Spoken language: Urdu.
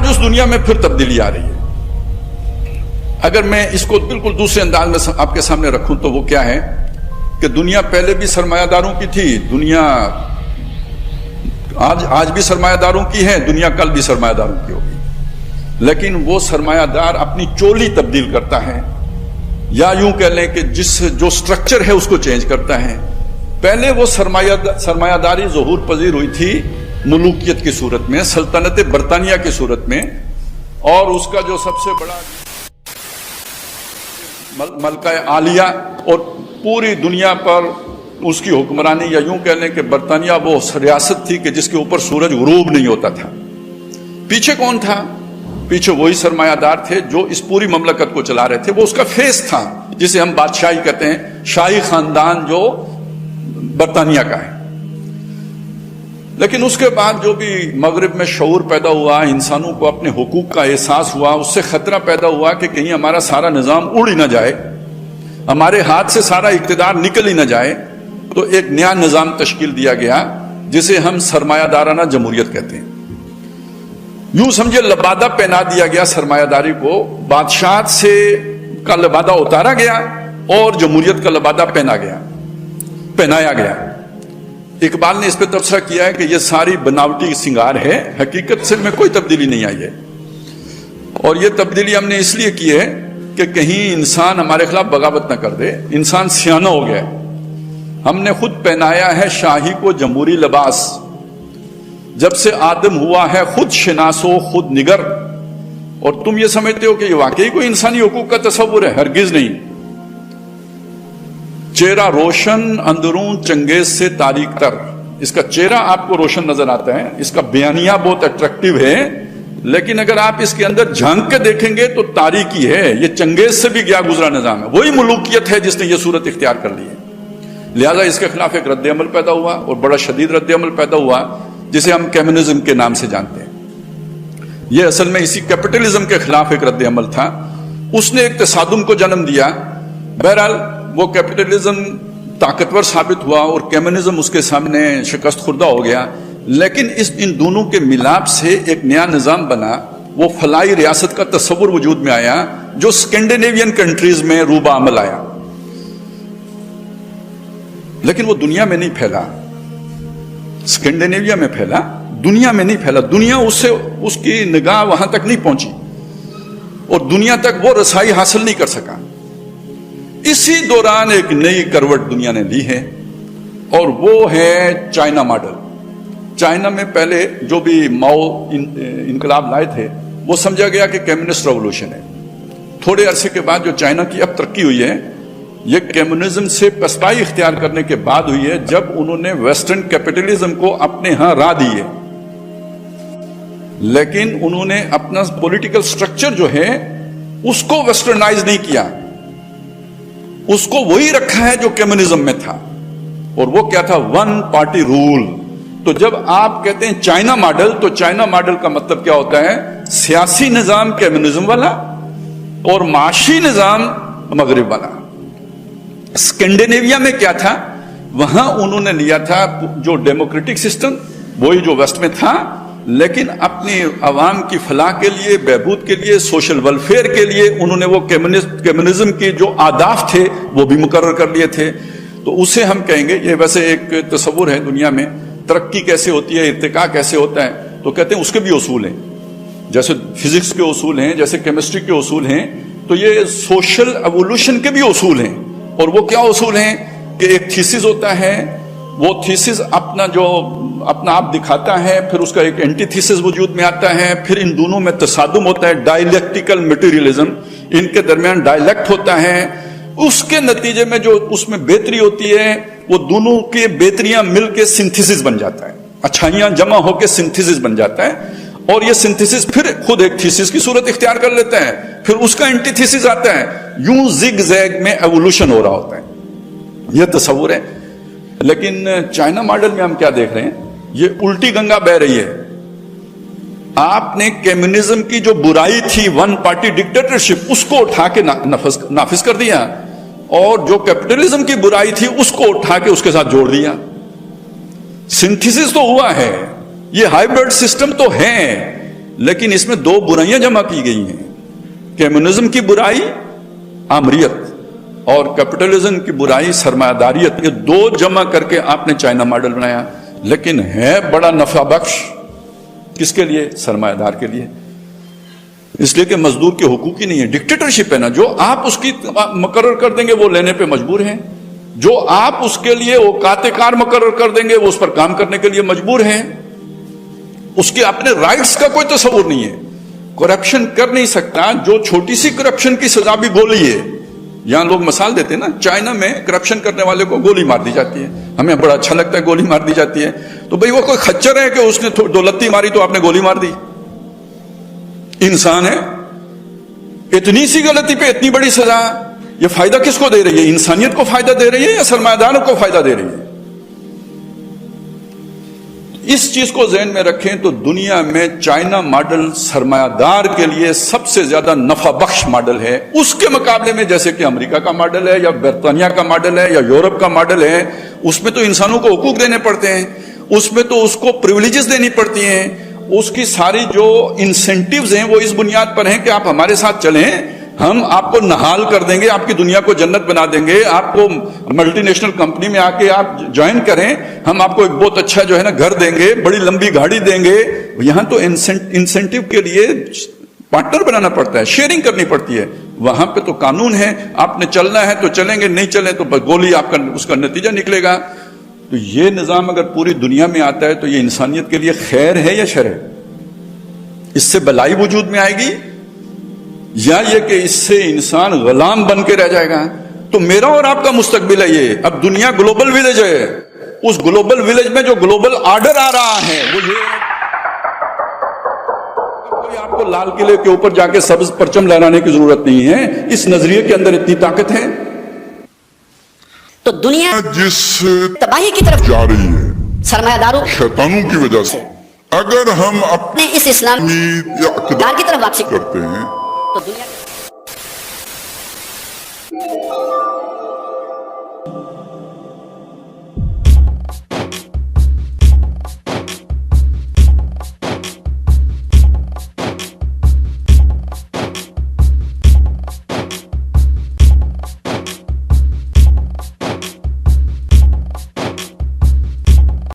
آج اس دنیا میں پھر تبدیلی آ رہی ہے. اگر میں اس کو بالکل دوسرے انداز میں آپ کے سامنے رکھوں تو وہ کیا ہے کہ دنیا پہلے بھی سرمایہ داروں کی تھی, دنیا آج بھی سرمایہ داروں کی ہے, دنیا کل بھی سرمایہ داروں کی ہوگی, لیکن وہ سرمایہ دار اپنی چولی تبدیل کرتا ہے, یا یوں کہہ لیں کہ جو سٹرکچر ہے اس کو چینج کرتا ہے. پہلے وہ سرمایہ داری ظہور پذیر ہوئی تھی ملوکیت کی صورت میں, سلطنت برطانیہ کی صورت میں, اور اس کا جو سب سے بڑا ملکہ عالیہ اور پوری دنیا پر اس کی حکمرانی, یا یوں کہہ لیں کہ برطانیہ وہ ریاست تھی کہ جس کے اوپر سورج غروب نہیں ہوتا تھا. پیچھے کون تھا؟ پیچھے وہی سرمایہ دار تھے جو اس پوری مملکت کو چلا رہے تھے. وہ اس کا فیس تھا جسے ہم بادشاہی کہتے ہیں, شاہی خاندان جو برطانیہ کا ہے. لیکن اس کے بعد جو بھی مغرب میں شعور پیدا ہوا, انسانوں کو اپنے حقوق کا احساس ہوا, اس سے خطرہ پیدا ہوا کہ کہیں ہمارا سارا نظام اڑ ہی نہ جائے, ہمارے ہاتھ سے سارا اقتدار نکل ہی نہ جائے, تو ایک نیا نظام تشکیل دیا گیا جسے ہم سرمایہ دارانہ جمہوریت کہتے ہیں. یوں سمجھے لبادہ پہنا دیا گیا سرمایہ داری کو, بادشاہت سے کا لبادہ اتارا گیا اور جمہوریت کا لبادہ پہنایا گیا. اقبال نے اس پہ تبصرہ کیا ہے کہ یہ ساری بناوٹی سنگار ہے, حقیقت سے میں کوئی تبدیلی نہیں آئی ہے, اور یہ تبدیلی ہم نے اس لیے کی ہے کہ کہیں انسان ہمارے خلاف بغاوت نہ کر دے. انسان سیانہ ہو گیا ہے. ہم نے خود پہنایا ہے شاہی کو جمہوری لباس, جب سے آدم ہوا ہے خود شناس و خود نگر. اور تم یہ سمجھتے ہو کہ یہ واقعی کوئی انسانی حقوق کا تصور ہے؟ ہرگز نہیں. چہرہ روشن اندرون چنگیز سے تاریک تر. اس کا چہرہ آپ کو روشن نظر آتا ہے, اس کا بیانیہ بہت اٹریکٹیو ہے, لیکن اگر آپ اس کے اندر جھانک کے دیکھیں گے تو تاریکی ہے. یہ چنگیز سے بھی گیا گزرا نظام ہے, وہی ملوکیت ہے جس نے یہ صورت اختیار کر لی ہے. لہذا اس کے خلاف ایک رد عمل پیدا ہوا, اور بڑا شدید رد عمل پیدا ہوا, جسے ہم کمیونزم کے نام سے جانتے ہیں. یہ اصل میں اسی کیپٹلزم کے خلاف ایک رد عمل تھا. اس نے ایک تصادم کو جنم دیا. بہرحال وہ کیپٹلزم طاقتور ثابت ہوا اور کمیونزم اس کے سامنے شکست خوردہ ہو گیا. لیکن ان دونوں کے ملاپ سے ایک نیا نظام بنا. وہ فلاحی ریاست کا تصور وجود میں آیا جو اسکینڈینیوین کنٹریز میں روبہ عمل آیا, لیکن وہ دنیا میں نہیں پھیلا. اسکینڈینیویا میں پھیلا, دنیا میں نہیں پھیلا. دنیا اس کی نگاہ وہاں تک نہیں پہنچی, اور دنیا تک وہ رسائی حاصل نہیں کر سکا. اسی دوران ایک نئی کروٹ دنیا نے لی ہے, اور وہ ہے چائنا ماڈل. چائنا میں پہلے جو بھی ماؤ انقلاب لائے تھے وہ سمجھا گیا کہ کمیونسٹ ریولوشن ہے. تھوڑے عرصے کے بعد جو چائنا کی اب ترقی ہوئی ہے, یہ کمیونزم سے پسپائی اختیار کرنے کے بعد ہوئی ہے, جب انہوں نے ویسٹرن کیپٹلزم کو اپنے ہاں راہ دی ہے. لیکن انہوں نے اپنا پولیٹیکل سٹرکچر جو ہے اس کو ویسٹرنائز نہیں کیا, اس کو وہی رکھا ہے جو کمیونزم میں تھا. اور وہ کیا تھا؟ One party rule. تو جب آپ کہتے ہیں چائنا ماڈل, تو چائنا ماڈل کا مطلب کیا ہوتا ہے؟ سیاسی نظام کمیونزم والا اور معاشی نظام مغرب والا. اسکینڈینیویا میں کیا تھا؟ وہاں انہوں نے لیا تھا جو ڈیموکریٹک سسٹم, وہی جو ویسٹ میں تھا, لیکن اپنی عوام کی فلاح کے لیے, بہبود کے لیے, سوشل ویلفیئر کے لیے انہوں نے وہ کمیونزم کے جو اہداف تھے وہ بھی مقرر کر لیے تھے. تو اسے ہم کہیں گے, یہ ویسے ایک تصور ہے دنیا میں ترقی کیسے ہوتی ہے, ارتقاء کیسے ہوتا ہے, تو کہتے ہیں اس کے بھی اصول ہیں, جیسے فزکس کے اصول ہیں, جیسے کیمسٹری کے اصول ہیں, تو یہ سوشل ایوولوشن کے بھی اصول ہیں. اور وہ کیا اصول ہیں کہ ایک تھیسس ہوتا ہے, وہ تھیسس اپنا آپ دکھاتا ہے, پھر اس کا ایک اینٹی تھیسس وجود میں آتا ہے, پھر ان دونوں میں تصادم ہوتا ہے, ڈائلیکٹیکل میٹیریلزم, ان کے درمیان ڈائلیکٹ ہوتا ہے. اس کے نتیجے میں جو اس میں بہتری ہوتی ہے, وہ دونوں کے بہتریاں مل کے سنتھیسس بن جاتا ہے, اچھائیاں جمع ہو کے سنتھیسس بن جاتا ہے, اور یہ سنتھیسس پھر خود ایک تھیسس کی صورت اختیار کر لیتا ہے, پھر اس کا اینٹی تھیسس آتا ہے. یوں زگ زیگ میں ایوولوشن ہو رہا ہوتا ہے. یہ تصور ہے. لیکن چائنا ماڈل میں ہم کیا دیکھ رہے ہیں؟ یہ الٹی گنگا بہ رہی ہے. آپ نے کمیونزم کی جو برائی تھی, ون پارٹی ڈکٹیٹرشپ, اس کو اٹھا کے نافذ کر دیا, اور جو کیپٹلزم کی برائی تھی اس کو اٹھا کے اس کے ساتھ جوڑ دیا. سنتھیسس تو ہوا ہے, یہ ہائیبرڈ سسٹم تو ہے, لیکن اس میں دو برائیاں جمع کی گئی ہیں، کمیونزم کی برائی آمریت اور کیپٹلزم کی برائی سرمایہ داریت، یہ دو جمع کر کے آپ نے چائنا ماڈل بنایا، لیکن ہے بڑا نفع بخش کس کے لیے؟ سرمایہ دار کے لیے، اس لیے کہ مزدور کے حقوق ہی نہیں ہے، ڈکٹیٹرشپ ہے نا، جو آپ اس کی مقرر کر دیں گے وہ لینے پہ مجبور ہیں، جو آپ اس کے لیے اوقات کار مقرر کر دیں گے وہ اس پر کام کرنے کے لیے مجبور ہیں، اس کے اپنے رائٹس کا کوئی تصور نہیں ہے، کرپشن کر نہیں سکتا، جو چھوٹی سی کرپشن کی سزا بھی گولی ہے، یہاں لوگ مثال دیتے ہیں نا، چائنا میں کرپشن کرنے والے کو گولی مار دی جاتی ہے، ہمیں بڑا اچھا لگتا ہے گولی مار دی جاتی ہے، تو بھئی وہ کوئی خچر ہے کہ اس نے دو لتی ماری تو آپ نے گولی مار دی؟ انسان ہے، اتنی سی غلطی پہ اتنی بڑی سزا، یہ فائدہ کس کو دے رہی ہے؟ انسانیت کو فائدہ دے رہی ہے یا سرمایہ داروں کو فائدہ دے رہی ہے؟ اس چیز کو ذہن میں رکھیں تو دنیا میں چائنا ماڈل سرمایہ دار کے لیے سب سے زیادہ نفع بخش ماڈل ہے، اس کے مقابلے میں جیسے کہ امریکہ کا ماڈل ہے یا برطانیہ کا ماڈل ہے یا یورپ کا ماڈل ہے، اس میں تو انسانوں کو حقوق دینے پڑتے ہیں، اس میں تو اس کو پریولیجز دینی پڑتی ہیں، اس کی ساری جو انسینٹیوز ہیں وہ اس بنیاد پر ہیں کہ آپ ہمارے ساتھ چلیں، ہم آپ کو نحال کر دیں گے، آپ کی دنیا کو جنت بنا دیں گے، آپ کو ملٹی نیشنل کمپنی میں آ کے آپ جوائن کریں، ہم آپ کو ایک بہت اچھا جو ہے نا گھر دیں گے، بڑی لمبی گاڑی دیں گے۔ یہاں تو انسینٹیو کے لیے پارٹنر بنانا پڑتا ہے، شیئرنگ کرنی پڑتی ہے، وہاں پہ تو قانون ہے، آپ نے چلنا ہے تو چلیں گے، نہیں چلیں تو گولی آپ کا اس کا نتیجہ نکلے گا۔ تو یہ نظام اگر پوری دنیا میں آتا ہے تو یہ انسانیت کے لیے خیر ہے یا شر ہے؟ اس سے بلائی وجود میں آئے گی یا یہ کہ اس سے انسان غلام بن کے رہ جائے گا؟ تو میرا اور آپ کا مستقبل ہے یہ۔ اب دنیا گلوبل ولیج ہے، اس گلوبل ولیج میں جو گلوبل آرڈر آ رہا ہے وہ یہ، کوئی آپ کو لال قلعے کے اوپر جا کے سبز پرچم لہرانے کی ضرورت نہیں ہے، اس نظریے کے اندر اتنی طاقت ہے۔ تو دنیا جس تباہی کی طرف جا رہی ہے سرمایہ داروں شیطانوں کی وجہ سے، اگر ہم نے اس اسلام اپنی دار کی طرف واپسی کرتے ہیں تو دنیا